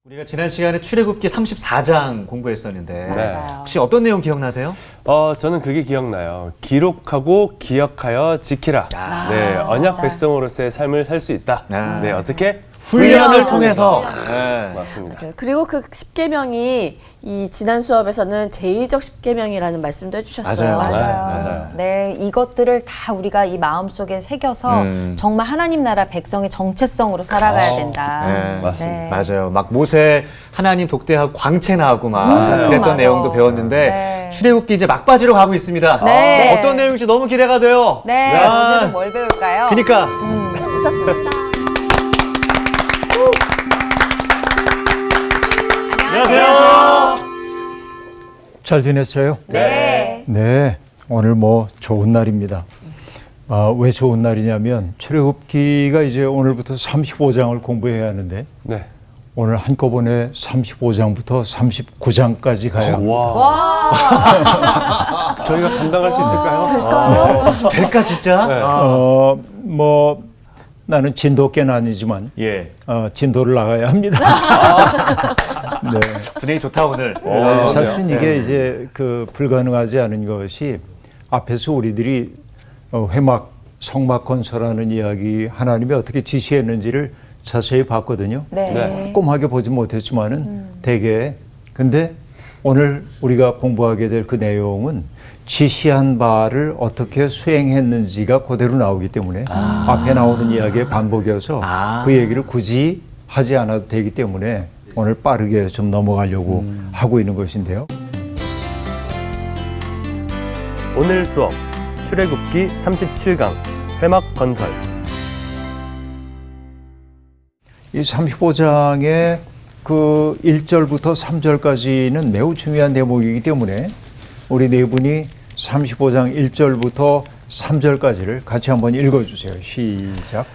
우리가 지난 시간에 출애굽기 34장 공부했었는데 네. 혹시 어떤 내용 기억나세요? 저는 그게 기억나요. 기록하고 기억하여 지키라. 네, 언약 백성으로서의 삶을 살 수 있다. 네, 어떻게? 훈련을 통해서. 네. 맞습니다. 맞아요. 그리고 그 십계명이 이 지난 수업에서는 제의적 십계명이라는 말씀도 해주셨어요. 맞아요. 맞아요. 네, 이것들을 다 우리가 이 마음속에 새겨서 정말 하나님 나라 백성의 정체성으로 살아가야 된다. 네. 맞습니다. 맞아요. 막 모세 하나님 독대하고 광채 나고 막 맞아요. 그랬던 맞아. 내용도 배웠는데 네. 출애굽기 이제 막바지로 가고 있습니다. 네. 어떤 내용인지 너무 기대가 돼요. 네, 야. 오늘은 뭘 배울까요? 그러니까 웃었습니다. 안녕하세요. 잘 지냈어요? 네. 네, 오늘 뭐 좋은 날입니다. 왜 좋은 날이냐면 출애굽기가 이제 오늘부터 35장을 공부해야 하는데 네. 오늘 한꺼번에 35장부터 39장까지 가요. 와. 저희가 감당할 수 있을까요? 될까 진짜? 네. 뭐 나는 진돗개는 아니지만 예. 진도를 나가야 합니다. 네. 분위기 좋다 오늘. 사실은 이게 이제 그 불가능하지 않은 것이 앞에서 우리들이 회막, 성막 건설하는 이야기 하나님이 어떻게 지시했는지를 자세히 봤거든요. 네. 네. 꼼꼼하게 보지 못했지만은 대개 근데 오늘 우리가 공부하게 될 그 내용은 지시한 바를 어떻게 수행했는지가 그대로 나오기 때문에 앞에 나오는 이야기의 반복이어서 그 얘기를 굳이 하지 않아도 되기 때문에 오늘 빠르게 좀 넘어가려고 하고 있는 것인데요. 오늘 수업 출애굽기 37강 회막 건설. 이 35장의 그 1절부터 3절까지는 매우 중요한 대목이기 때문에 우리 네 분이 35장 1절부터 3절까지를 같이 한번 읽어주세요. 시작.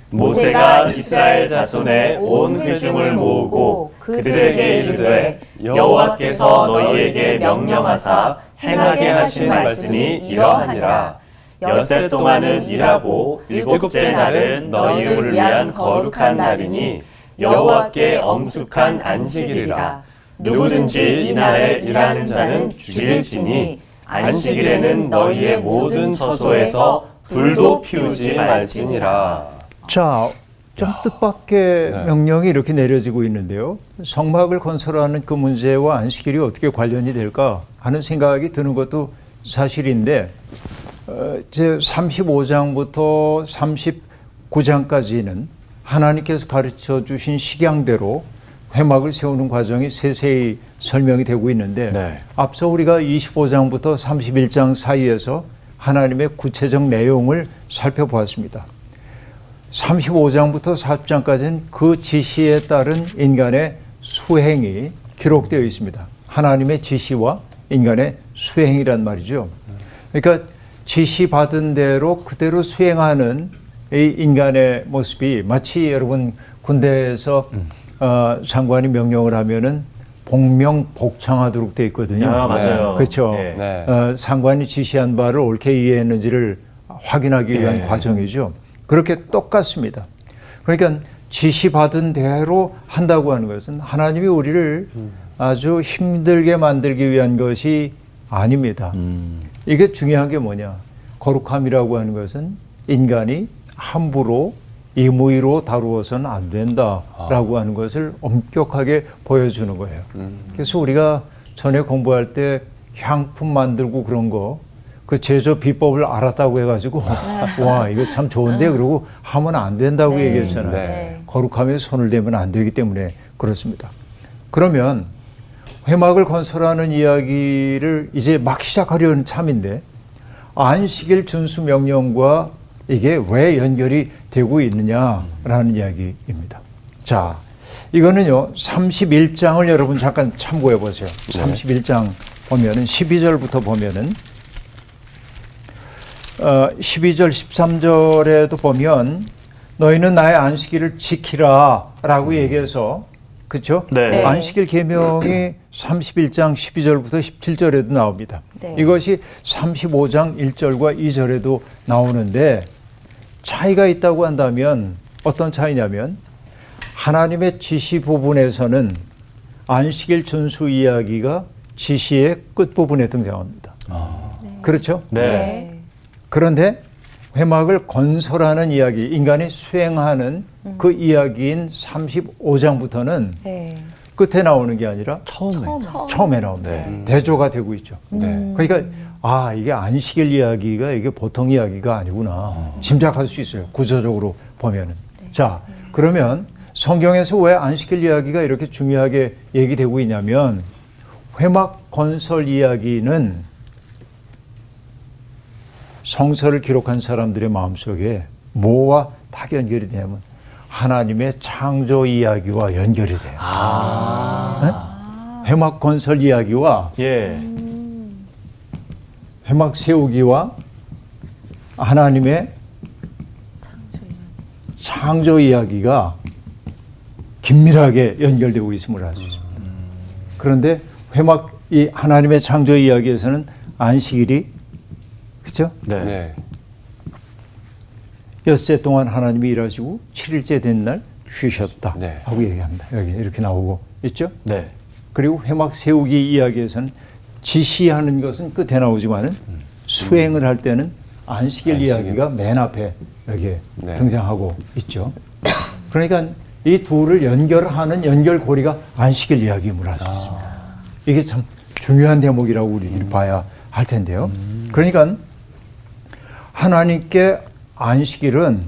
모세가 이스라엘 자손의 온 회중을 모으고 그들에게 이르되 여호와께서 너희에게 명령하사 행하게 하신 말씀이 이러하니라. 엿새 동안은 일하고 일곱째 날은 너희를 위한 거룩한 날이니 여호와께 엄숙한 안식일이라. 누구든지 이날에 일하는 자는 죽일지니 안식일에는 너희의 모든 처소에서 불도 피우지 말지니라. 자, 좀 뜻밖의 명령이 이렇게 내려지고 있는데요. 성막을 건설하는 그 문제와 안식일이 어떻게 관련이 될까 하는 생각이 드는 것도 사실인데 제 35장부터 39장까지는 하나님께서 가르쳐 주신 식양대로 회막을 세우는 과정이 세세히 설명이 되고 있는데 네. 앞서 우리가 25장부터 31장 사이에서 하나님의 구체적 내용을 살펴보았습니다. 35장부터 40장까지는 그 지시에 따른 인간의 수행이 기록되어 있습니다. 하나님의 지시와 인간의 수행이란 말이죠. 그러니까 지시받은 대로 그대로 수행하는 이 인간의 모습이 마치 여러분 군대에서 장관이 명령을 하면은 복명복창하도록 되어 있거든요. 아, 맞아요. 그렇죠. 네. 네. 상관이 지시한 바를 옳게 이해했는지를 확인하기 위한 과정이죠. 그렇게 똑같습니다. 그러니까 지시받은 대로 한다고 하는 것은 하나님이 우리를 아주 힘들게 만들기 위한 것이 아닙니다. 이게 중요한 게 뭐냐? 거룩함이라고 하는 것은 인간이 함부로 임의로 다루어서는 안 된다라고 하는 것을 엄격하게 보여주는 거예요. 그래서 우리가 전에 공부할 때 향품 만들고 그런 거 그 제조 비법을 알았다고 해가지고 와 이거 참 좋은데 그러고 하면 안 된다고 얘기했잖아요. 네. 거룩함에 손을 대면 안 되기 때문에 그렇습니다. 그러면 회막을 건설하는 이야기를 이제 막 시작하려는 참인데 안식일 준수 명령과 이게 왜 연결이 되고 있느냐라는 이야기입니다. 자, 이거는요 31장을 여러분 잠깐 참고해 보세요. 31장 보면은 12절부터 보면은 12절 13절에도 보면 너희는 나의 안식일을 지키라 라고 얘기해서 그렇죠? 네. 안식일 계명이 31장 12절부터 17절에도 나옵니다. 네. 이것이 35장 1절과 2절에도 나오는데 차이가 있다고 한다면 어떤 차이냐면 하나님의 지시 부분에서는 안식일 준수 이야기가 지시의 끝부분에 등장합니다. 그렇죠? 네. 그런데 회막을 건설하는 이야기, 인간이 수행하는 그 이야기인 35장부터는 네. 끝에 나오는 게 아니라 처음에 나옵니다. 대조가 되고 있죠. 그러니까 이게 안식일 이야기가 이게 보통 이야기가 아니구나. 짐작할 수 있어요. 구조적으로 보면은. 자, 그러면 성경에서 왜 안식일 이야기가 이렇게 중요하게 얘기되고 있냐면 회막 건설 이야기는 성서를 기록한 사람들의 마음속에 뭐와 딱 연결이 되냐면 하나님의 창조 이야기와 연결이 돼요. 네? 회막 건설 이야기와 예. 회막 세우기와 하나님의 창조 이야기가 긴밀하게 연결되고 있음을 알 수 있습니다. 그런데 회막 이 하나님의 창조 이야기에서는 안식일이 그렇죠? 네. 네. 엿새 동안 하나님이 일하시고 7일째 된 날 쉬셨다 네. 하고 얘기합니다. 여기 이렇게 나오고 있죠? 네. 그리고 회막 세우기 이야기에서는 지시하는 것은 끝에 나오지만은 수행을 할 때는 안식일 이야기가 맨 앞에 여기 네. 등장하고 있죠. 그러니까 이 둘을 연결하는 연결고리가 안식일 이야기임을 알 수 있습니다. 이게 참 중요한 대목이라고 우리들이 봐야 할 텐데요. 그러니까 하나님께 안식일은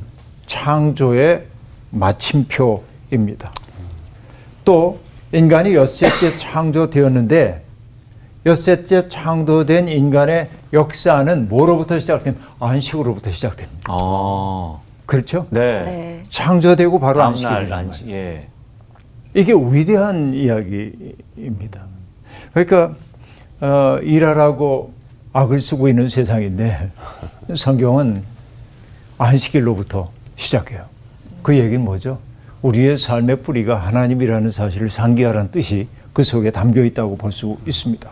창조의 마침표입니다. 또 인간이 엿새째 창조되었는데 엿새째 창조된 인간의 역사는 뭐로부터 시작됩니까? 안식으로부터 시작됩니다. 그렇죠? 네. 네. 창조되고 바로 다음 안식일. 날 안식. 예. 이게 위대한 이야기입니다. 그러니까 일하라고 악을 쓰고 있는 세상인데 성경은 안식일로부터 시작해요. 그 얘기는 뭐죠? 우리의 삶의 뿌리가 하나님이라는 사실을 상기하라는 뜻이 그 속에 담겨 있다고 볼 수 있습니다.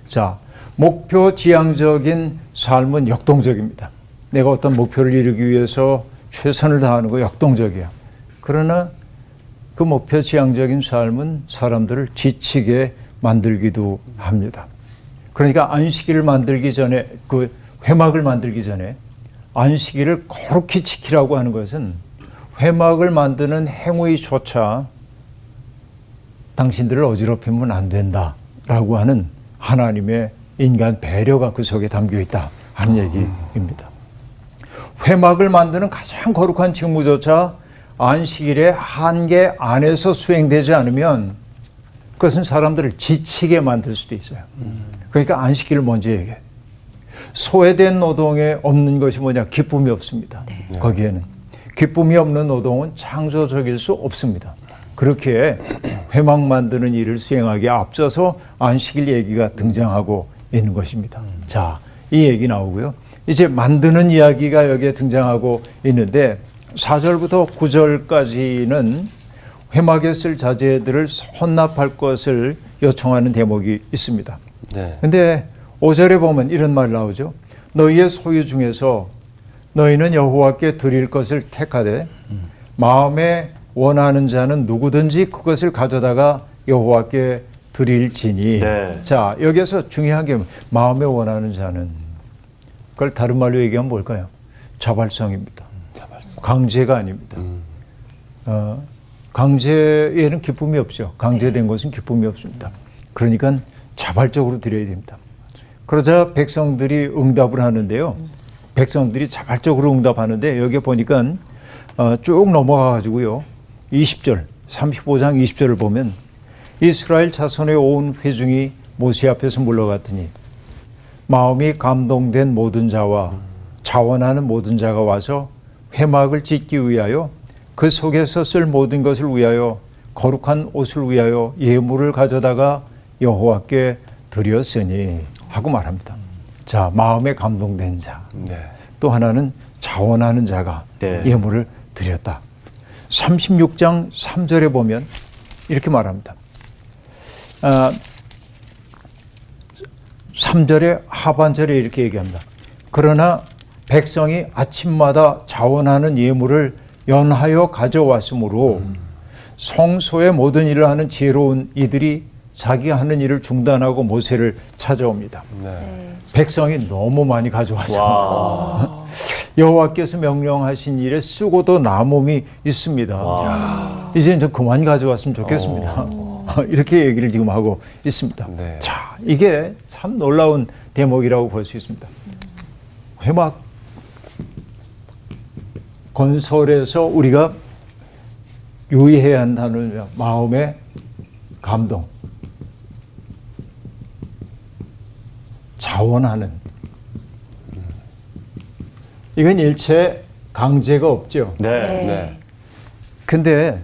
자, 목표 지향적인 삶은 역동적입니다. 내가 어떤 목표를 이루기 위해서 최선을 다하는 거 역동적이에요. 그러나 그 목표 지향적인 삶은 사람들을 지치게 만들기도 합니다. 그러니까 안식일을 만들기 전에 그 회막을 만들기 전에 안식일을 거룩히 지키라고 하는 것은 회막을 만드는 행위조차 당신들을 어지럽히면 안 된다라고 하는 하나님의 인간 배려가 그 속에 담겨 있다 하는 얘기입니다. 회막을 만드는 가장 거룩한 직무조차 안식일의 한계 안에서 수행되지 않으면 그것은 사람들을 지치게 만들 수도 있어요. 그러니까 안식일을 먼저 얘기해. 소외된 노동에 없는 것이 뭐냐? 기쁨이 없습니다. 거기에는. 기쁨이 없는 노동은 창조적일 수 없습니다. 그렇게 회막 만드는 일을 수행하기에 앞서서 안식일 얘기가 등장하고 있는 것입니다. 자, 이 얘기 나오고요. 이제 만드는 이야기가 여기에 등장하고 있는데 4절부터 9절까지는 회막에 쓸 자재들을 헌납할 것을 요청하는 대목이 있습니다. 네. 근데 5절에 보면 이런 말이 나오죠. 너희의 소유 중에서 너희는 여호와께 드릴 것을 택하되 마음에 원하는 자는 누구든지 그것을 가져다가 여호와께 드릴지니. 네. 자, 여기서 중요한 게 마음에 원하는 자는 그걸 다른 말로 얘기하면 뭘까요? 자발성입니다. 자발성. 강제가 아닙니다. 강제에는 기쁨이 없죠. 강제된 것은 기쁨이 없습니다. 그러니까 자발적으로 드려야 됩니다. 그러자 백성들이 응답을 하는데요. 백성들이 자발적으로 응답하는데 여기 보니까 쭉 넘어가 가지고요. 20절, 35장 20절을 보면 이스라엘 자손의 온 회중이 모세 앞에서 물러갔더니 마음이 감동된 모든 자와 자원하는 모든 자가 와서 회막을 짓기 위하여 그 속에서 쓸 모든 것을 위하여 거룩한 옷을 위하여 예물을 가져다가 여호와께 드렸으니 하고 말합니다. 자, 마음에 감동된 자. 네. 또 하나는 자원하는 자가 네. 예물을 드렸다. 36장 3절에 보면 이렇게 말합니다. 3절의 하반절에 이렇게 얘기합니다. 그러나 백성이 아침마다 자원하는 예물을 연하여 가져왔으므로 성소의 모든 일을 하는 지혜로운 이들이 자기가 하는 일을 중단하고 모세를 찾아옵니다. 네. 백성이 너무 많이 가져왔습니다. 여호와께서 명령하신 일에 쓰고도 남음이 있습니다. 이제 좀 그만 가져왔으면 좋겠습니다. 이렇게 얘기를 지금 하고 있습니다. 네. 자, 이게 참 놀라운 대목이라고 볼 수 있습니다. 회막 건설에서 우리가 유의해야 한다는 마음의 감동, 자원하는, 이건 일체 강제가 없죠. 네. 네. 근데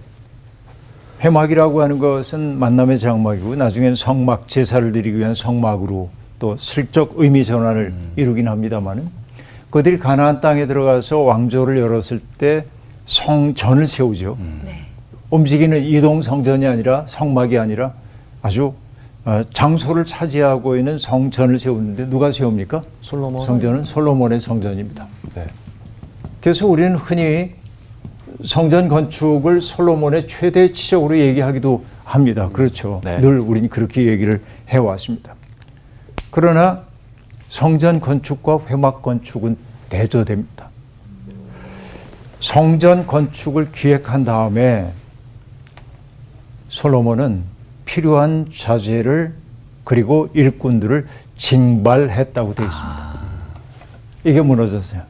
회막이라고 하는 것은 만남의 장막이고 나중엔 성막, 제사를 드리기 위한 성막으로 또 슬쩍 의미 전환을 이루긴 합니다만은, 그들이 가나안 땅에 들어가서 왕조를 열었을 때 성전을 세우죠. 움직이는 이동 성전이 아니라, 성막이 아니라 아주 장소를 차지하고 있는 성전을 세우는데 누가 세웁니까? 솔로몬. 성전은 솔로몬의 성전입니다. 네. 그래서 우리는 흔히 성전 건축을 솔로몬의 최대 치적으로 얘기하기도 합니다. 그렇죠. 네. 늘 우리는 그렇게 얘기를 해왔습니다. 그러나 성전 건축과 회막 건축은 대조됩니다. 성전 건축을 기획한 다음에 솔로몬은 필요한 자재를 그리고 일꾼들을 징발했다고 되어 있습니다. 이게 무너졌어요.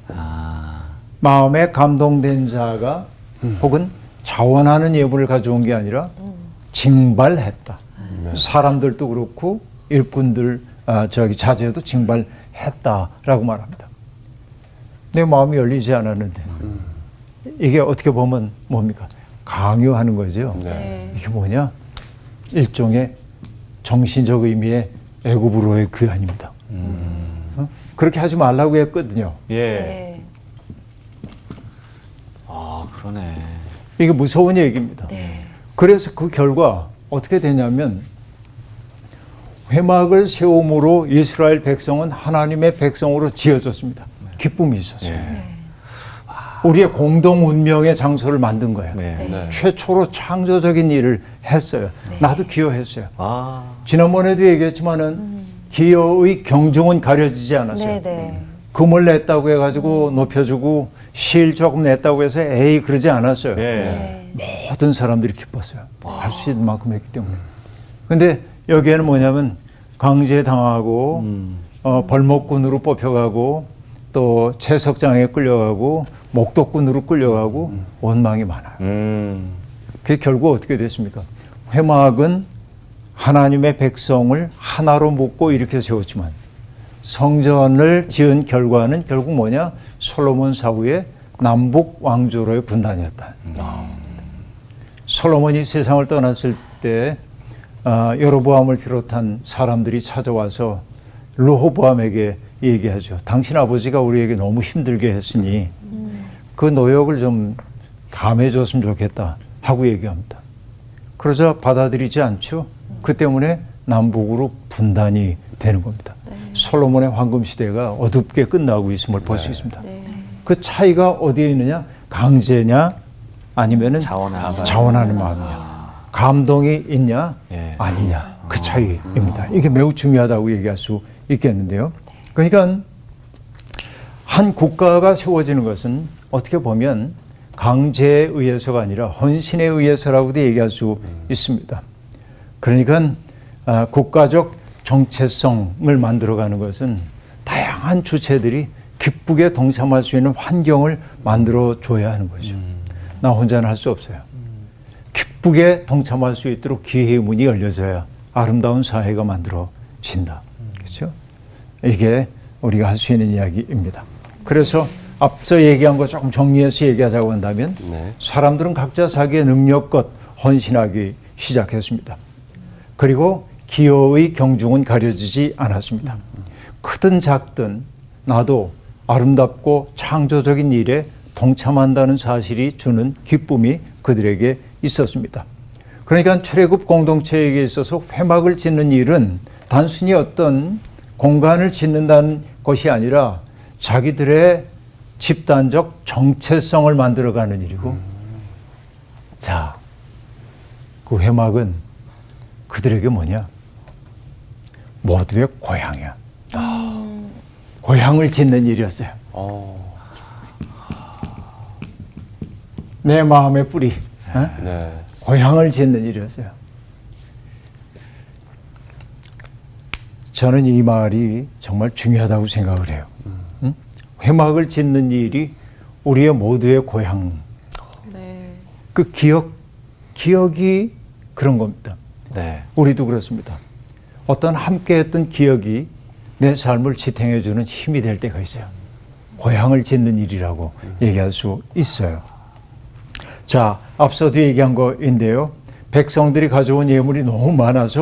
마음에 감동된 자가 혹은 자원하는 예물을 가져온 게 아니라 징발했다. 사람들도 그렇고 일꾼들 자재도 징발했다라고 말합니다. 내 마음이 열리지 않았는데 이게 어떻게 보면 뭡니까? 강요하는 거죠. 네. 이게 뭐냐? 일종의 정신적 의미의 애굽으로의 귀환입니다. 그렇게 하지 말라고 했거든요. 예. 네. 아, 그러네. 이게 무서운 얘기입니다. 네. 그래서 그 결과 어떻게 되냐면 회막을 세움으로 이스라엘 백성은 하나님의 백성으로 지어졌습니다. 기쁨이 있었어요. 예. 우리의 공동 운명의 장소를 만든 거예요. 네. 네. 최초로 창조적인 일을 했어요. 나도 기여했어요. 아, 지난번에도 얘기했지만은 기여의 경중은 가려지지 않았어요. 네, 네. 금을 냈다고 해가지고 높여주고 실 조금 냈다고 해서 에이 그러지 않았어요. 예. 모든 사람들이 기뻤어요. 할 수 있는 만큼 했기 때문에. 근데 여기에는 뭐냐면 강제당하고 벌목꾼으로 뽑혀가고 또 채석장에 끌려가고 목독꾼으로 끌려가고 원망이 많아요. 그게 결국 어떻게 됐습니까? 회막은 하나님의 백성을 하나로 묶고 이렇게 세웠지만 성전을 지은 결과는 결국 뭐냐? 솔로몬 사후에 남북 왕조로의 분단이었다. 솔로몬이 세상을 떠났을 때 여로보암을 비롯한 사람들이 찾아와서 르호보암에게 얘기하죠. 당신 아버지가 우리에게 너무 힘들게 했으니 그 노역을 좀 감해줬으면 좋겠다 하고 얘기합니다. 그러자 받아들이지 않죠. 그 때문에 남북으로 분단이 되는 겁니다. 솔로몬의 황금 시대가 어둡게 끝나고 있음을 볼 수 있습니다. 그 차이가 어디에 있느냐? 강제냐 아니면은 자원하는 마음이냐? 감동이 있냐 예. 아니냐? 그 차이입니다. 이게 매우 중요하다고 얘기할 수 있겠는데요. 그러니까 한 국가가 세워지는 것은 어떻게 보면 강제에 의해서가 아니라 헌신에 의해서라고도 얘기할 수 있습니다. 그러니까 국가적 정체성을 만들어가는 것은 다양한 주체들이 기쁘게 동참할 수 있는 환경을 만들어줘야 하는 거죠. 나 혼자는 할 수 없어요. 기쁘게 동참할 수 있도록 기회의 문이 열려져야 아름다운 사회가 만들어진다. 그렇죠? 이게 우리가 할 수 있는 이야기입니다. 그래서 앞서 얘기한 거 조금 정리해서 얘기하자고 한다면 네. 사람들은 각자 자기의 능력껏 헌신하기 시작했습니다. 그리고 기여의 경중은 가려지지 않았습니다. 크든 작든 나도 아름답고 창조적인 일에 동참한다는 사실이 주는 기쁨이 그들에게 있었습니다. 그러니까 출애굽 공동체에게 있어서 회막을 짓는 일은 단순히 어떤 공간을 짓는다는 것이 아니라 자기들의 집단적 정체성을 만들어가는 일이고, 자, 그 회막은 그들에게 뭐냐? 모두의 고향이야. 고향을 짓는 일이었어요. 내 마음의 뿌리, 네. 고향을 짓는 일이었어요. 저는 이 말이 정말 중요하다고 생각을 해요. 응? 회막을 짓는 일이 우리의 모두의 고향. 네. 그 기억이 그런 겁니다. 네. 우리도 그렇습니다. 어떤 함께했던 기억이 내 삶을 지탱해주는 힘이 될 때가 있어요. 고향을 짓는 일이라고 얘기할 수 있어요. 자, 앞서도 얘기한 거인데요. 백성들이 가져온 예물이 너무 많아서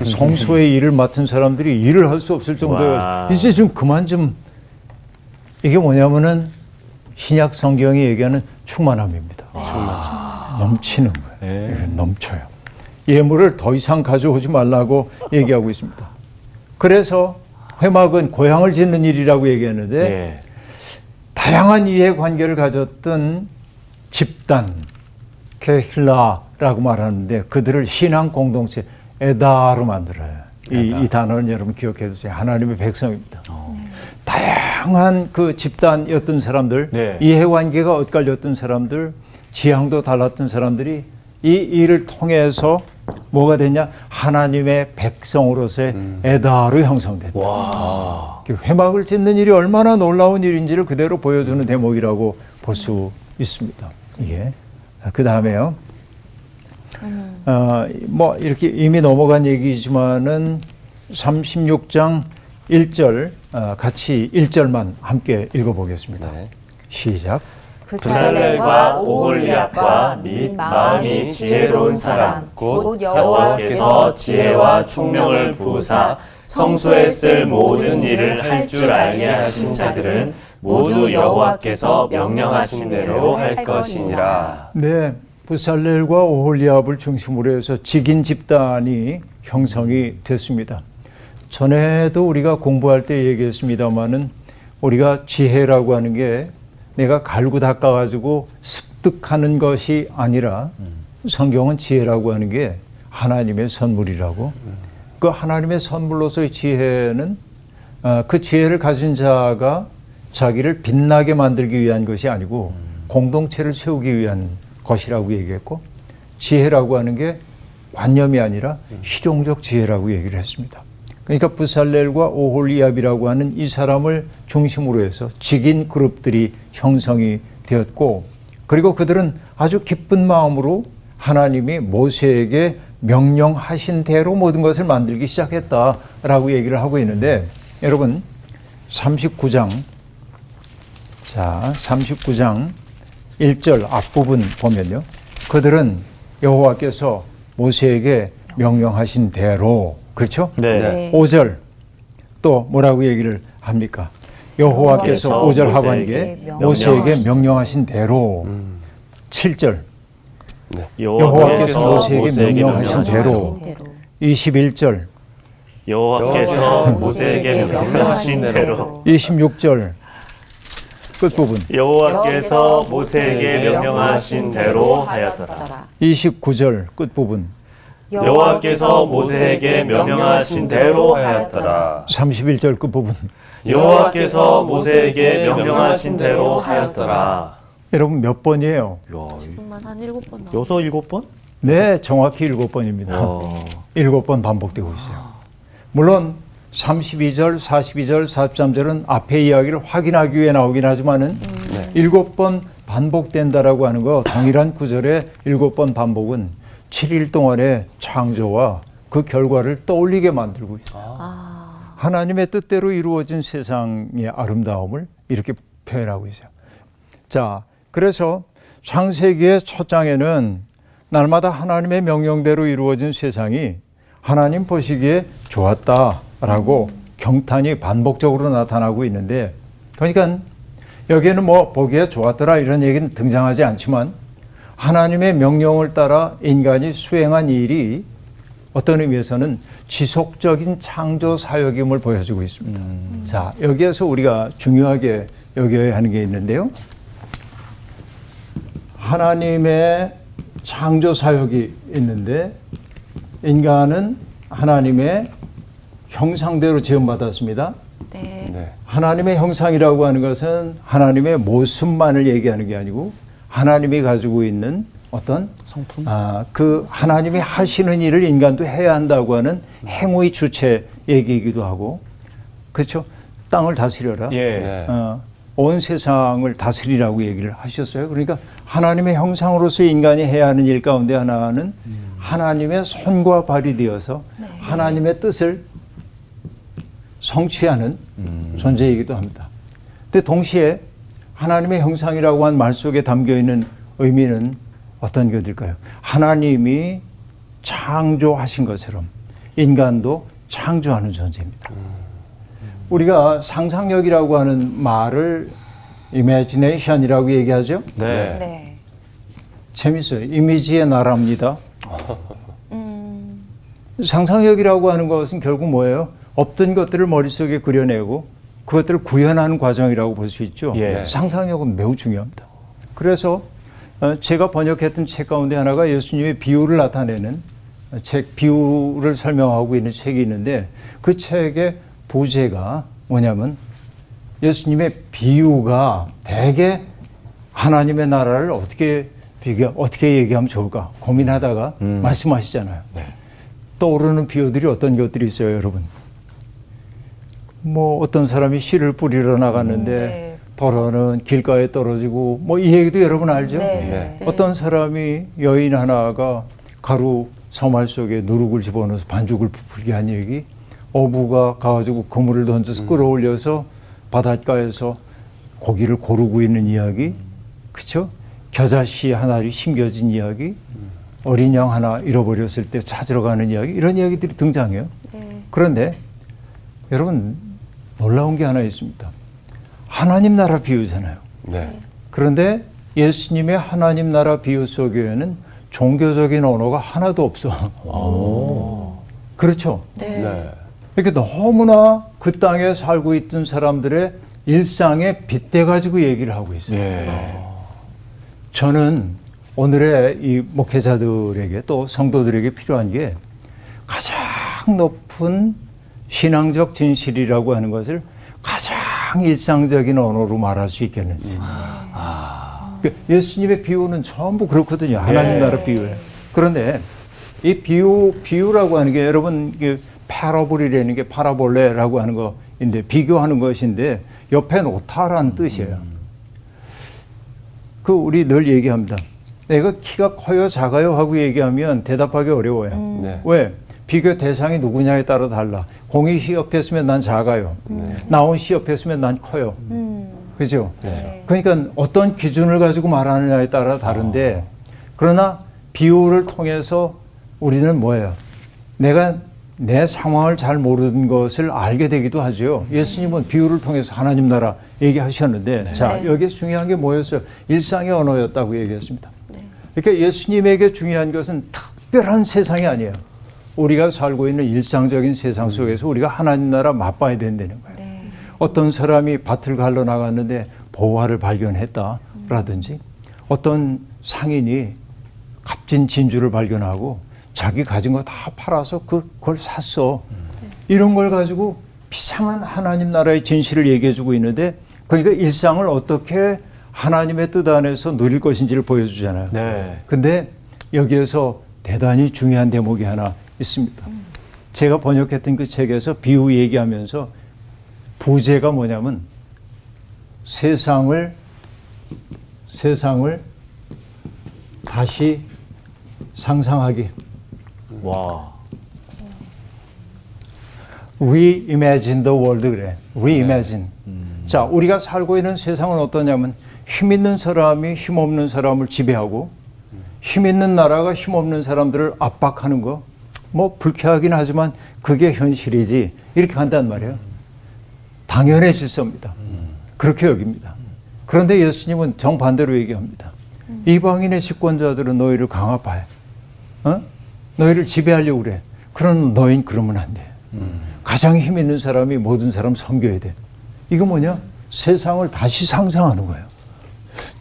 성소의 일을 맡은 사람들이 일을 할 수 없을 정도예요. 와. 이제 좀 그만 좀. 이게 뭐냐면은 신약 성경이 얘기하는 충만함입니다. 넘치는 거예요. 네. 이게 넘쳐요. 예물을 더 이상 가져오지 말라고 얘기하고 있습니다. 그래서 회막은 고향을 짓는 일이라고 얘기했는데 네. 다양한 이해관계를 가졌던 집단, 케힐라라고 말하는데 그들을 신앙 공동체, 에다로 만들어요. 이 단어는 여러분 기억해 두세요. 하나님의 백성입니다. 다양한 그 집단이었던 사람들, 네. 이해관계가 엇갈렸던 사람들, 지향도 달랐던 사람들이 이 일을 통해서 뭐가 됐냐? 하나님의 백성으로서의 에다로 형성됐다. 회막을 짓는 일이 얼마나 놀라운 일인지를 그대로 보여주는 대목이라고 볼 수 있습니다. 이게 그 다음에요. 뭐 이렇게 이미 넘어간 얘기지만은 36장 1절 같이 1절만 함께 읽어보겠습니다. 네. 시작. 부살렐과 오홀리압과 및 마음이 지혜로운 사람 곧 여호와께서 지혜와 총명을 부으사 성소에 쓸 모든 일을 할 줄 알게 하신 자들은 모두 여호와께서 명령하신 대로 할 것이니라. 네, 부살렐과 오홀리압을 중심으로 해서 직인 집단이 형성이 됐습니다. 전에도 우리가 공부할 때 얘기했습니다마는 우리가 지혜라고 하는 게 내가 갈고 닦아가지고 습득하는 것이 아니라 성경은 지혜라고 하는 게 하나님의 선물이라고. 그 하나님의 선물로서의 지혜는 그 지혜를 가진 자가 자기를 빛나게 만들기 위한 것이 아니고 공동체를 세우기 위한 것이라고 얘기했고, 지혜라고 하는 게 관념이 아니라 실용적 지혜라고 얘기를 했습니다. 그러니까 부살렐과 오홀리압이라고 하는 이 사람을 중심으로 해서 직인 그룹들이 형성이 되었고, 그리고 그들은 아주 기쁜 마음으로 하나님이 모세에게 명령하신 대로 모든 것을 만들기 시작했다라고 얘기를 하고 있는데, 여러분 39장 1절 앞부분 보면요, 그들은 여호와께서 모세에게 명령하신 대로, 그렇죠? 네. 네. 5절 또 뭐라고 얘기를 합니까? 여호와께서 5절 하반기에 모세에게 명령하신 대로. 7절 여호와께서 모세에게 명령하신 대로. 21절 여호와께서 모세에게 명령하신 대로 26절 끝부분. 여호와께서 모세에게 명령하신 대로 하였더라. 29절 끝부분. 여호와께서 모세에게 명령하신 대로 하였더라. 31절 끝부분. 여호와께서 모세에게 명령하신 대로 하였더라. 여러분 몇 번이에요? 정말 한 7번 나와요. 6, 7번? 네, 정확히 7번입니다. 7번 반복되고 있어요. 물론 32절, 42절, 43절은 앞에 이야기를 확인하기 위해 나오긴 하지만은 7번 반복된다라고 하는 거, 동일한 구절의 7번 반복은 7일 동안의 창조와 그 결과를 떠올리게 만들고 있어요. 하나님의 뜻대로 이루어진 세상의 아름다움을 이렇게 표현하고 있어요. 자, 그래서 창세기의 첫 장에는 날마다 하나님의 명령대로 이루어진 세상이 하나님 보시기에 좋았다라고 경탄이 반복적으로 나타나고 있는데, 그러니까 여기에는 뭐 보기에 좋았더라 이런 얘기는 등장하지 않지만 하나님의 명령을 따라 인간이 수행한 일이 어떤 의미에서는 지속적인 창조 사역임을 보여주고 있습니다. 자, 여기에서 우리가 중요하게 여겨야 하는 게 있는데요. 하나님의 창조 사역이 있는데 인간은 하나님의 형상대로 지음받았습니다. 네. 네. 하나님의 형상이라고 하는 것은 하나님의 모습만을 얘기하는 게 아니고 하나님이 가지고 있는 어떤 성품? 그 하나님이 하시는 일을 인간도 해야 한다고 하는 행위의 주체 얘기이기도 하고, 그렇죠? 땅을 다스려라. 예. 네. 온 세상을 다스리라고 얘기를 하셨어요. 그러니까 하나님의 형상으로서 인간이 해야 하는 일 가운데 하나는 하나님의 손과 발이 되어서 하나님의 뜻을 성취하는 존재이기도 합니다. 근데 동시에 하나님의 형상이라고 한 말 속에 담겨 있는 의미는 어떤 것일까요? 하나님이 창조하신 것처럼 인간도 창조하는 존재입니다. 우리가 상상력이라고 하는 말을 imagination이라고 얘기하죠. 네. 네. 재밌어요. 이미지의 나라입니다. 상상력이라고 하는 것은 결국 뭐예요? 없던 것들을 머릿속에 그려내고 그것들을 구현하는 과정이라고 볼 수 있죠. 예. 상상력은 매우 중요합니다. 그래서 제가 번역했던 책 가운데 하나가 예수님의 비유를 나타내는 책, 비유를 설명하고 있는 책이 있는데 그 책의 부제가 뭐냐면 예수님의 비유가 대개 하나님의 나라를 어떻게 얘기하면 좋을까 고민하다가 말씀하시잖아요. 네. 떠오르는 비유들이 어떤 것들이 있어요, 여러분? 뭐 어떤 사람이 씨를 뿌리러 나갔는데 네. 더러는 길가에 떨어지고 뭐 이 얘기도 여러분 알죠? 네. 어떤 사람이 여인 하나가 가루 서말 속에 누룩을 집어넣어서 반죽을 부풀게 한 얘기, 어부가 가가지고 그물을 던져서 끌어올려서 바닷가에서 고기를 고르고 있는 이야기, 그렇죠? 겨자씨 하나를 심겨진 이야기, 어린 양 하나 잃어버렸을 때 찾으러 가는 이야기, 이런 이야기들이 등장해요. 그런데 여러분 놀라운 게 하나 있습니다. 하나님 나라 비유잖아요. 네. 그런데 예수님의 하나님 나라 비유 속에는 종교적인 언어가 하나도 없어. 그렇죠? 네. 이렇게 너무나 그 땅에 살고 있던 사람들의 일상에 빗대 가지고 얘기를 하고 있어요. 예. 저는 오늘의 이 목회자들에게 또 성도들에게 필요한 게 가장 높은 신앙적 진실이라고 하는 것을 가장 일상적인 언어로 말할 수 있겠는지. 예수님의 비유는 전부 그렇거든요. 하나님 나라 비유예요. 그런데 이 비유라고 하는 게 여러분 패러블이라는 게 파라볼레라고 하는 거인데 비교하는 것인데 옆에 놓다라는 뜻이에요. 그 우리 늘 얘기합니다. 내가 키가 커요, 작아요 하고 얘기하면 대답하기 어려워요. 네. 왜? 비교 대상이 누구냐에 따라 달라. 공이 씨 옆에 있으면 난 작아요. 나온 씨 옆에 있으면 난 커요. 그죠? 네. 그러니까 어떤 기준을 가지고 말하느냐에 따라 다른데 그러나 비유를 통해서 우리는 뭐예요? 내가 내 상황을 잘 모르는 것을 알게 되기도 하죠. 예수님은 비유를 통해서 하나님 나라 얘기하셨는데 자, 여기에 중요한 게 뭐였어요? 일상의 언어였다고 얘기했습니다. 그러니까 예수님에게 중요한 것은 특별한 세상이 아니에요. 우리가 살고 있는 일상적인 세상 속에서 우리가 하나님 나라 맛봐야 된다는 거예요. 어떤 사람이 밭을 갈러 나갔는데 보화를 발견했다라든지 어떤 상인이 값진 진주를 발견하고 자기 가진 거 다 팔아서 그걸 샀어. 이런 걸 가지고 비상한 하나님 나라의 진실을 얘기해주고 있는데 그러니까 일상을 어떻게 하나님의 뜻 안에서 누릴 것인지를 보여주잖아요. 네. 근데 여기에서 대단히 중요한 대목이 하나 있습니다. 제가 번역했던 그 책에서 비유 얘기하면서 부제가 뭐냐면 세상을 다시 상상하기. 와. Reimagine the world 그래. Reimagine. 자, 우리가 살고 있는 세상은 어떠냐면 힘 있는 사람이 힘 없는 사람을 지배하고 힘 있는 나라가 힘 없는 사람들을 압박하는 거. 뭐 불쾌하긴 하지만 그게 현실이지. 이렇게 한단 말이에요. 당연의 질서입니다. 그렇게 여깁니다. 그런데 예수님은 정반대로 얘기합니다. 이방인의 집권자들은 너희를 강압해. 너희를 지배하려고 그래. 그런 너희는 그러면 안 돼. 가장 힘 있는 사람이 모든 사람 섬겨야 돼. 이거 뭐냐? 세상을 다시 상상하는 거예요.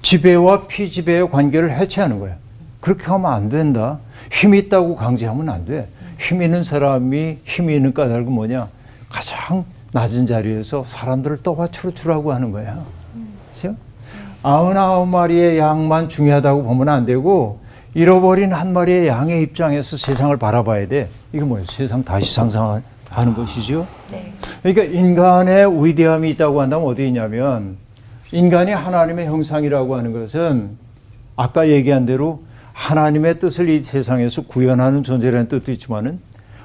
지배와 피지배의 관계를 해체하는 거예요. 그렇게 하면 안 된다. 힘이 있다고 강제하면 안 돼. 힘 있는 사람이 힘이 있는 까닭은 뭐냐? 가장 낮은 자리에서 사람들을 떠받쳐 주라고 하는 거야. 그렇죠? 99마리의 양만 중요하다고 보면 안 되고 잃어버린 한 마리의 양의 입장에서 세상을 바라봐야 돼. 이게 뭐예요? 세상 다시 상상하는 것이죠. 네. 그러니까 인간의 위대함이 있다고 한다면 어디 있냐면 인간이 하나님의 형상이라고 하는 것은 아까 얘기한 대로 하나님의 뜻을 이 세상에서 구현하는 존재라는 뜻도 있지만은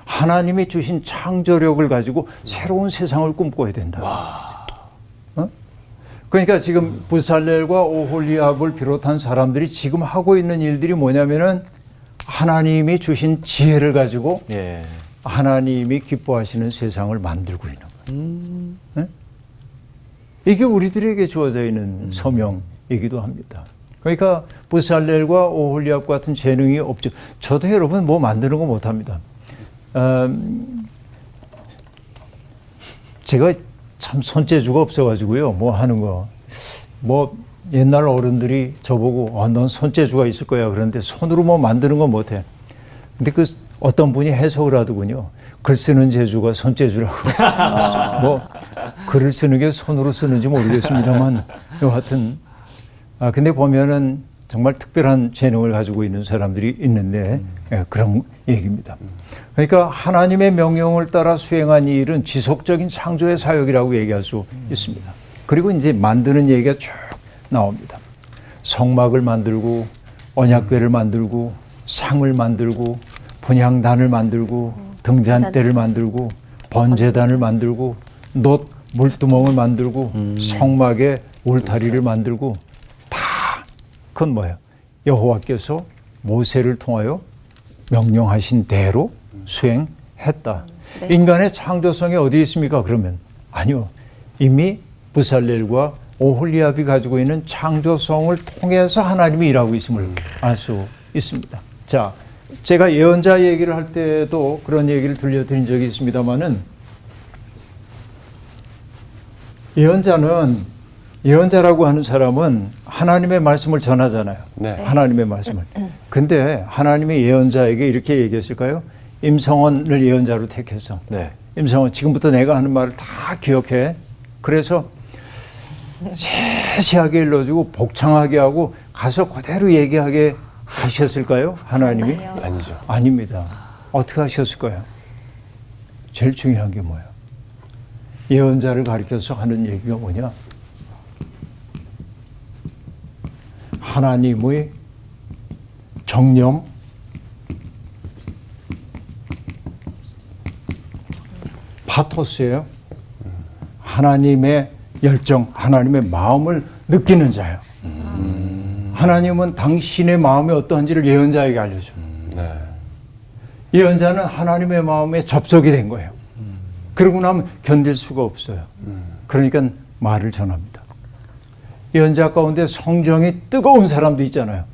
하나님이 주신 창조력을 가지고 새로운 세상을 꿈꿔야 된다. 어? 그러니까 지금 부살렐과 오홀리압을 비롯한 사람들이 지금 하고 있는 일들이 뭐냐면은 하나님이 주신 지혜를 가지고 예. 하나님이 기뻐하시는 세상을 만들고 있는 거예요. 네? 이게 우리들에게 주어져 있는 소명이기도 합니다. 그러니까 부살렐과 오홀리압 같은 재능이 없죠. 저도 여러분 뭐 만드는 거 못합니다. 제가 참 손재주가 없어가지고요. 뭐 하는 거. 뭐 옛날 어른들이 저보고 넌 손재주가 있을 거야. 그런데 손으로 뭐 만드는 거 못해. 근데 그 어떤 분이 해석을 하더군요. 글 쓰는 재주가 손재주라고. 뭐 글을 쓰는 게 손으로 쓰는지 모르겠습니다만 여하튼 근데 보면은 정말 특별한 재능을 가지고 있는 사람들이 있는데 그런 얘기입니다. 그러니까 하나님의 명령을 따라 수행한 이 일은 지속적인 창조의 사역이라고 얘기할 수 있습니다. 그리고 이제 만드는 얘기가 쭉 나옵니다. 성막을 만들고 언약궤를 만들고 상을 만들고 분향단을 만들고 등잔대를 만들고 번제단을 만들고 놋 물두멍을 만들고 성막에 울타리를 만들고 다 그건 뭐예요? 여호와께서 모세를 통하여 명령하신 대로 수행했다. 네. 인간의 창조성이 어디 있습니까? 그러면 아니요. 이미 부살렐과 오홀리압이 가지고 있는 창조성을 통해서 하나님이 일하고 있음을 알 수 있습니다. 자, 제가 예언자 얘기를 할 때도 그런 얘기를 들려드린 적이 있습니다만은 예언자라고 하는 사람은 하나님의 말씀을 전하잖아요. 네. 하나님의 말씀을. 근데 하나님의 예언자에게 이렇게 얘기했을까요? 임성원을 예언자로 택해서 네. 임성원 지금부터 내가 하는 말을 다 기억해. 그래서 세세하게 일러주고 복창하게 하고 가서 그대로 얘기하게 하셨을까요? 하나님이? 아니죠. 아닙니다. 어떻게 하셨을까요? 제일 중요한 게 뭐예요? 예언자를 가리켜서 하는 얘기가 뭐냐? 하나님의 정념, 파토스예요. 하나님의 열정, 하나님의 마음을 느끼는 자예요. 하나님은 당신의 마음이 어떠한지를 예언자에게 알려줘요. 네. 예언자는 하나님의 마음에 접속이 된 거예요. 그러고 나면 견딜 수가 없어요. 그러니까 말을 전합니다. 예언자 가운데 성정이 뜨거운 사람도 있잖아요.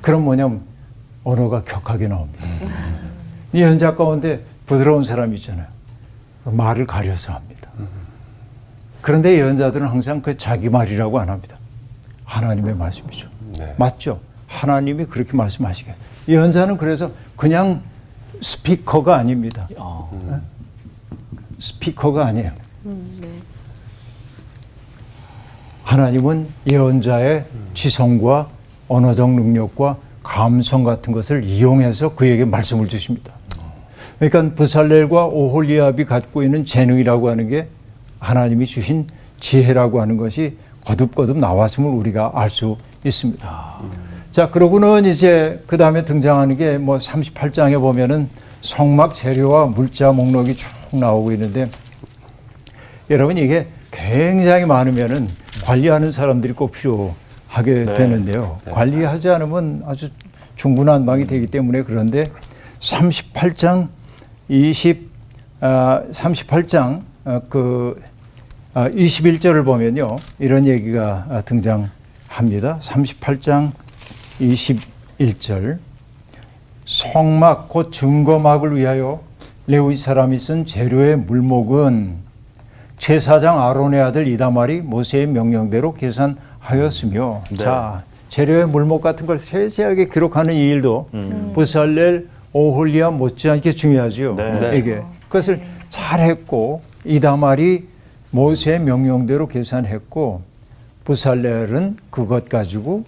그럼 뭐냐면 언어가 격하게 나옵니다. 예언자 가운데 부드러운 사람이 있잖아요. 말을 가려서 합니다. 그런데 예언자들은 항상 그 자기 말이라고 안 합니다. 하나님의 말씀이죠. 네. 맞죠? 하나님이 그렇게 말씀하시게. 예언자는 그래서 그냥 스피커가 아닙니다. 스피커가 아니에요. 네. 하나님은 예언자의 지성과 언어적 능력과 감성 같은 것을 이용해서 그에게 말씀을 주십니다. 그러니까 부살렐과 오홀리압이 갖고 있는 재능이라고 하는 게 하나님이 주신 지혜라고 하는 것이 거듭거듭 나왔음을 우리가 알 수 있습니다. 자, 그러고는 이제 그 다음에 등장하는 게 뭐 38장에 보면은 성막 재료와 물자 목록이 쭉 나오고 있는데 여러분 이게 굉장히 많으면은 관리하는 사람들이 꼭 필요하게 되는데요. 관리하지 않으면 아주 중구난방이 되기 때문에 그런데 38장 21절을 보면요. 이런 얘기가 등장합니다. 38장 21절. 성막 곧 증거막을 위하여 레위 사람이 쓴 재료의 물목은 제사장 아론의 아들 이다말이 모세의 명령대로 계산하였으며 자, 재료의 물목 같은 걸 세세하게 기록하는 이 일도 부살렐, 오홀리아 못지않게 중요하죠. 네. 이게 그것을 잘했고 이다말이 모세의 명령대로 계산했고 부살렐은 그것 가지고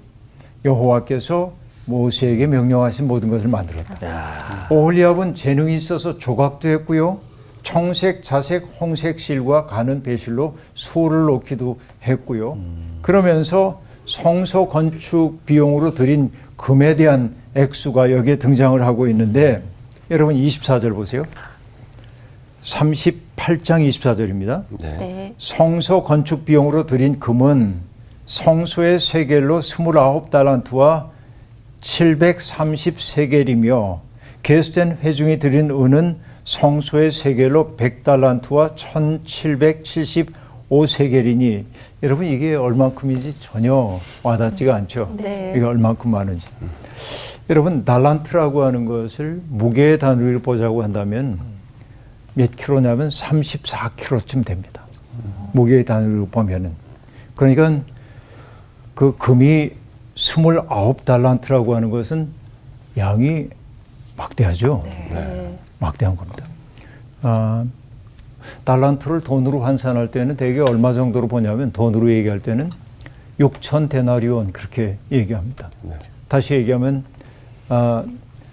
여호와께서 모세에게 명령하신 모든 것을 만들었다. 오홀리압은 재능이 있어서 조각도 했고요. 청색, 자색, 홍색 실과 가는 배실로 소를 놓기도 했고요. 그러면서 성소 건축 비용으로 들인 금에 대한 액수가 여기에 등장을 하고 있는데 여러분 24절 보세요. 38장 24절입니다. 네. 성소 건축 비용으로 들인 금은 성소의 세겔로 29달란트와 730세겔이며 계수된 회중이 들인 은은 성소의 세겔로 100달란트와 1775세겔이니 여러분 이게 얼만큼인지 전혀 와닿지가 않죠. 네. 이게 얼만큼 많은지. 여러분 달란트라고 하는 것을 무게의 단위로 보자고 한다면 몇 킬로냐면 34킬로쯤 됩니다. 무게의 단위로 보면은. 그러니까 그 금이 29달란트라고 하는 것은 양이 막대하죠. 막대한 겁니다. 달란트를 돈으로 환산할 때는 대개 얼마 정도로 보냐면 돈으로 얘기할 때는 6천 데나리온 그렇게 얘기합니다. 다시 얘기하면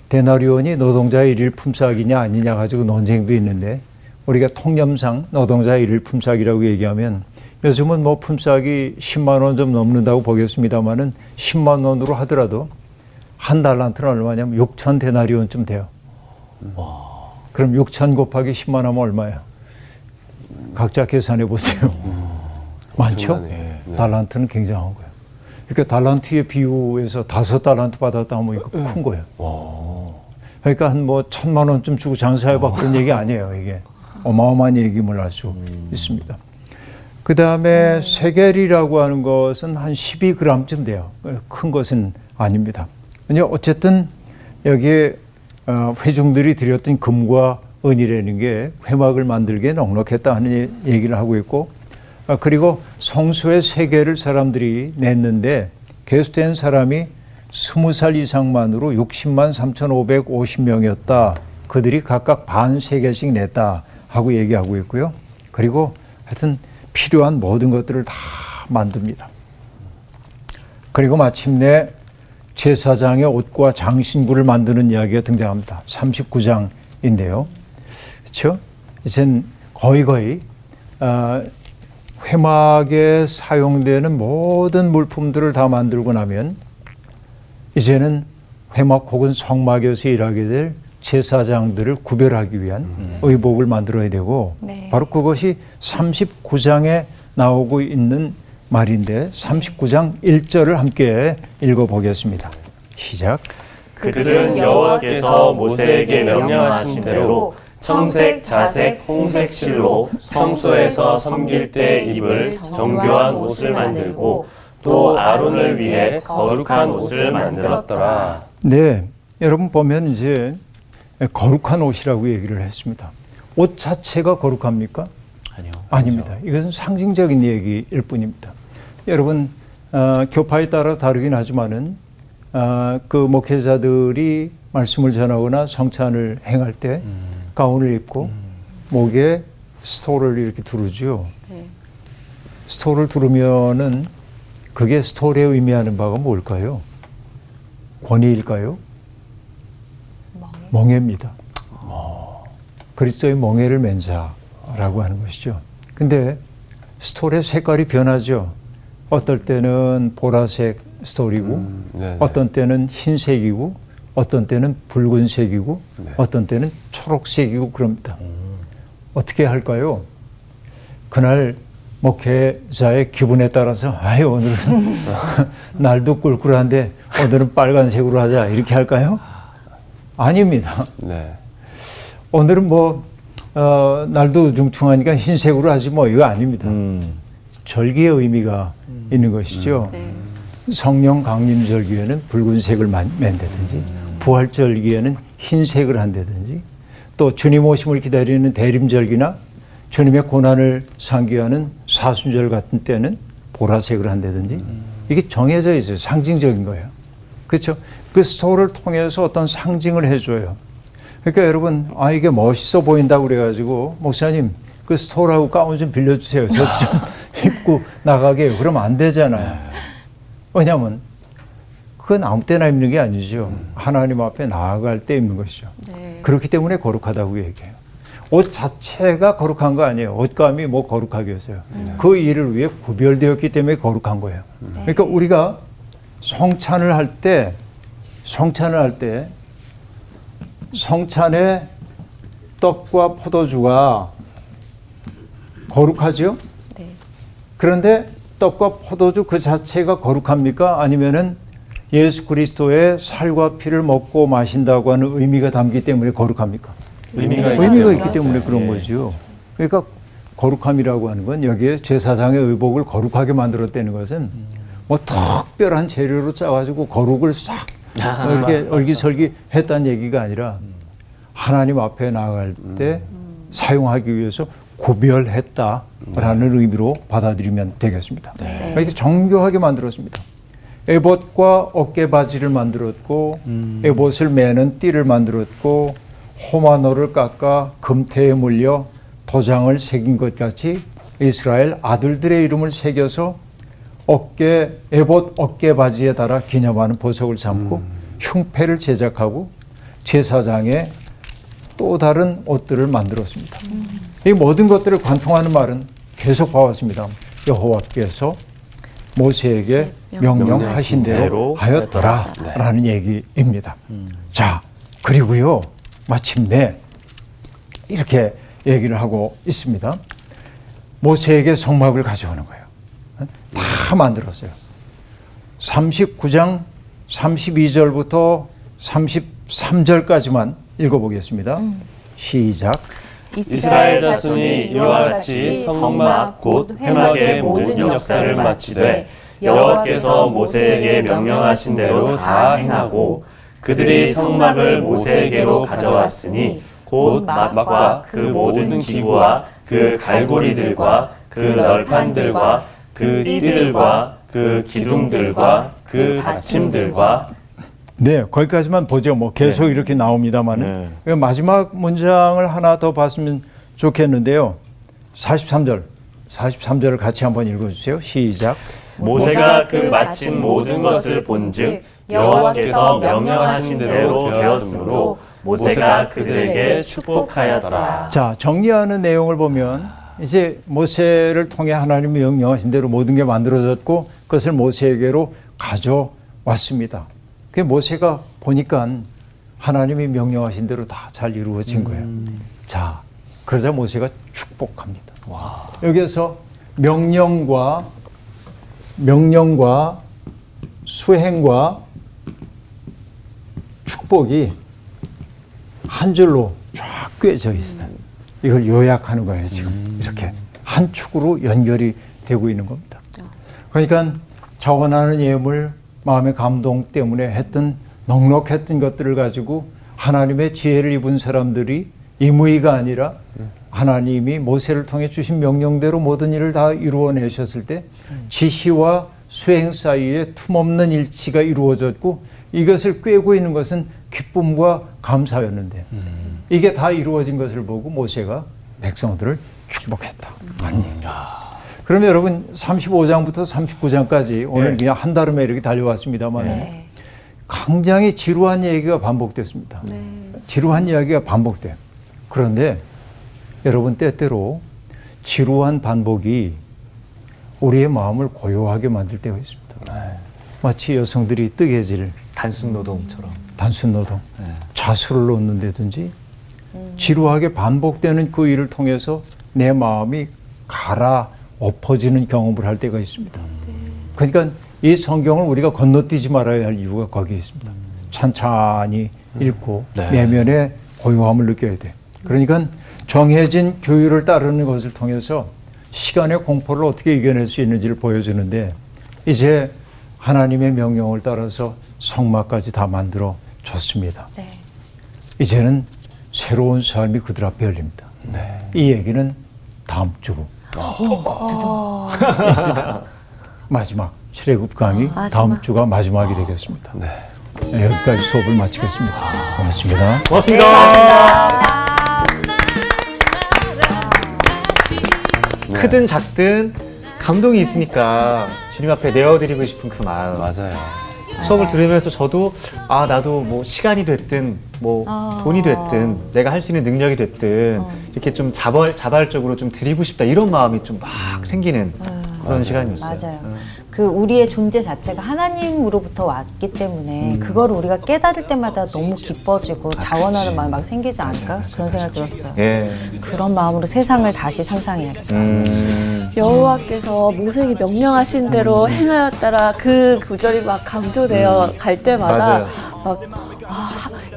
데나리온이 노동자의 일일 품삯이냐 아니냐 가지고 논쟁도 있는데 우리가 통념상 노동자의 일일 품삯이라고 얘기하면 요즘은 뭐 품삯이 10만 원 좀 넘는다고 보겠습니다만은 10만 원으로 하더라도 한 달란트는 얼마냐면 6천 데나리온쯤 돼요. 그럼 6천 곱하기 10만 하면 얼마예요? 각자 계산해 보세요. 많죠? 엄청나네요. 네. 달란트는 굉장한 거예요. 그러니까 달란트에 비유해서 5달란트 받았다 하면 이거 큰 거예요. 그러니까 한 뭐 1,000만 원쯤 주고 장사해봐 그런 얘기 아니에요. 이게 어마어마한 얘기임을 알 수 있습니다. 그 다음에 세겔이라고 하는 것은 한 12g쯤 돼요. 큰 것은 아닙니다. 어쨌든 여기에 회중들이 드렸던 금과 은이라는 게 회막을 만들기에 넉넉했다 하는 얘기를 하고 있고 그리고 성소의 세계를 사람들이 냈는데 개수된 사람이 20살 이상만으로 60만 3,550명이었다. 그들이 각각 반 세계씩 냈다 하고 얘기하고 있고요. 그리고 하여튼 필요한 모든 것들을 다 만듭니다. 그리고 마침내 제사장의 옷과 장신구를 만드는 이야기가 등장합니다. 39장인데요. 그렇죠? 이젠 거의 회막에 사용되는 모든 물품들을 다 만들고 나면 이제는 회막 혹은 성막에서 일하게 될 제사장들을 구별하기 위한 의복을 만들어야 되고 바로 그것이 39장에 나오고 있는 말인데 39장 1절을 함께 읽어보겠습니다. 시작. 그들은 여호와께서 모세에게 명령하신 대로 청색, 자색, 홍색 실로 성소에서 섬길 때 입을 정교한 옷을 만들고 또 아론을 위해 거룩한 옷을 만들었더라. 네, 여러분 보면 이제 거룩한 옷이라고 얘기를 했습니다. 옷 자체가 거룩합니까? 아니요. 아닙니다. 이것은 상징적인 얘기일 뿐입니다. 여러분 교파에 따라 다르긴 하지만은 그 목회자들이 말씀을 전하거나 성찬을 행할 때 가운을 입고 목에 스토를 이렇게 두르죠. 네. 스토를 두르면은 그게 스토에 의미하는 바가 뭘까요? 권위일까요? 멍해입니다. 그리스도의 멍해를 맨 자라고 하는 것이죠. 근데 스토의 색깔이 변하죠. 어떨 때는 보라색 스토리고 어떤 때는 흰색이고 어떤 때는 붉은색이고 어떤 때는 초록색이고 그럽니다. 어떻게 할까요? 그날 목회자의 기분에 따라서 오늘은 날도 꿀꿀한데 오늘은 빨간색으로 하자 이렇게 할까요? 아닙니다. 네. 오늘은 날도 우중충하니까 흰색으로 하지 이거 아닙니다. 절기의 의미가 있는 것이죠. 성령 강림 절기에는 붉은색을 맨다든지 부활 절기에는 흰색을 한다든지 또 주님 오심을 기다리는 대림 절기나 주님의 고난을 상기하는 사순절 같은 때는 보라색을 한다든지 이게 정해져 있어요. 상징적인 거예요. 그렇죠? 그 스토어를 통해서 어떤 상징을 해줘요. 그러니까 여러분, 아, 이게 멋있어 보인다고 그래가지고, 목사님, 그 스토어라고 가운 좀 빌려주세요. 저도 좀 입고 나가게 해요. 그러면 안 되잖아요. 왜냐하면, 그건 아무 때나 입는 게 아니죠. 하나님 앞에 나아갈 때 입는 것이죠. 네. 그렇기 때문에 거룩하다고 얘기해요. 옷 자체가 거룩한 거 아니에요. 옷감이 뭐 거룩하겠어요. 그 일을 위해 구별되었기 때문에 거룩한 거예요. 그러니까 우리가 성찬을 할 때 성찬에 떡과 포도주가 거룩하죠? 네. 그런데 떡과 포도주 그 자체가 거룩합니까? 아니면은 예수 그리스도의 살과 피를 먹고 마신다고 하는 의미가 담기 때문에 거룩합니까? 의미가 있기 때문에 그런 거죠. 그러니까 거룩함이라고 하는 건 여기에 제사장의 의복을 거룩하게 만들었다는 것은 뭐 특별한 재료로 짜가지고 거룩을 싹 이렇게 얼기설기 했다는 얘기가 아니라 하나님 앞에 나아갈 때 사용하기 위해서 구별했다라는 의미로 받아들이면 되겠습니다. 이렇게 정교하게 만들었습니다. 에봇과 어깨바지를 만들었고 에봇을 매는 띠를 만들었고 호마노를 깎아 금태에 물려 도장을 새긴 것 같이 이스라엘 아들들의 이름을 새겨서 에봇 어깨바지에 달아 기념하는 보석을 삼고 흉패를 제작하고 제사장의 또 다른 옷들을 만들었습니다. 이 모든 것들을 관통하는 말은 계속 봐왔습니다. 여호와께서 모세에게 명령하신 대로 하였더라 라는 얘기입니다. 자, 그리고요 마침내 이렇게 얘기를 하고 있습니다. 모세에게 성막을 가져오는 거예요. 다 만들었어요. 39장 32절부터 33절까지만 읽어보겠습니다. 시작. 이스라엘 자손이 이와 같이 성막 곧 회막의 모든 역사를 마치되 여호와께서 모세에게 명령하신 대로 다 행하고 그들이 성막을 모세에게로 가져왔으니 곧 막과 그 모든 기구와 그 갈고리들과 그 널판들과 그 띠들과 그 기둥들과 그 받침들과 네, 거기까지만 보죠. 뭐 계속 이렇게 나옵니다만은 마지막 문장을 하나 더 봤으면 좋겠는데요. 43절을 같이 한번 읽어주세요. 시작. 모세가 그 마친 모든 것을 본즉 여호와께서 명령하신 대로 되었으므로 모세가 그들에게 축복하였더라. 자, 정리하는 내용을 보면 이제 모세를 통해 하나님이 명령하신 대로 모든 게 만들어졌고 그것을 모세에게로 가져왔습니다. 그 모세가 보니까 하나님이 명령하신 대로 다 잘 이루어진 거예요. 자, 그러자 모세가 축복합니다. 여기서 명령과 수행과 축복이 한 줄로 쫙 꿰져 있어요. 이걸 요약하는 거예요, 지금. 이렇게 한 축으로 연결이 되고 있는 겁니다. 그러니까 자원하는 예물, 마음의 감동 때문에 했던 넉넉했던 것들을 가지고 하나님의 지혜를 입은 사람들이 임의가 아니라 하나님이 모세를 통해 주신 명령대로 모든 일을 다 이루어내셨을 때 지시와 수행 사이에 틈없는 일치가 이루어졌고 이것을 꿰고 있는 것은 기쁨과 감사였는데 이게 다 이루어진 것을 보고 모세가 백성들을 축복했다. 그러면 여러분 35장부터 39장까지 오늘 그냥 한 달음에 이렇게 달려왔습니다만 굉장히 지루한 얘기가 반복됐습니다. 지루한 이야기가 반복돼요. 그런데 여러분 때때로 지루한 반복이 우리의 마음을 고요하게 만들 때가 있습니다. 마치 여성들이 뜨개질 단순 노동처럼. 단순 노동, 자수를 놓는다든지 지루하게 반복되는 그 일을 통해서 내 마음이 엎어지는 경험을 할 때가 있습니다. 그러니까 이 성경을 우리가 건너뛰지 말아야 할 이유가 거기에 있습니다. 찬찬히 읽고 내면의 고요함을 느껴야 돼. 그러니까 정해진 교율을 따르는 것을 통해서 시간의 공포를 어떻게 이겨낼 수 있는지를 보여주는데 이제 하나님의 명령을 따라서 성막까지 다 만들어 줬습니다. 이제는 새로운 삶이 그들 앞에 열립니다. 이 얘기는 다음 주 마지막 출애굽 강의 다음 주가 마지막이 되겠습니다. 네. 네, 여기까지 수업을 마치겠습니다. 고맙습니다. 고맙습니다. 크든 작든 감동이 있으니까 주님 앞에 내어드리고 싶은 그 마음. 맞아요. 수업을 들으면서 저도 나도 뭐 시간이 됐든 뭐 돈이 됐든 내가 할 수 있는 능력이 됐든 이렇게 좀 자발적으로 좀 드리고 싶다 이런 마음이 좀 막 생기는 그런 시간이었어요. 맞아요. 그 우리의 존재 자체가 하나님으로부터 왔기 때문에 그거를 우리가 깨달을 때마다 너무 기뻐지고 자원하는 마음이 막 생기지 않을까? 그런 생각이 들었어요. 예. 그런 마음으로 세상을 다시 상상해야겠어요. 여호와께서 모세에게 명령하신 대로 행하였다라 그 구절이 막 강조되어 갈 때마다 막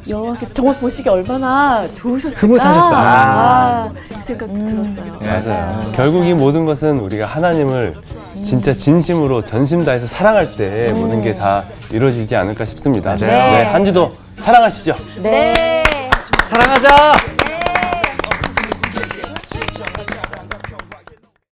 여호와께서 정말 보시기 얼마나 좋으셨을까? 흐뭇하셨어요. 그 생각도 들었어요. 맞아요. 결국 이 모든 것은 우리가 하나님을 진짜 진심으로 전심 다해서 사랑할 때 모든 게 다 이루어지지 않을까 싶습니다. 맞아요. 네, 한 주도 사랑하시죠. 네. 사랑하자.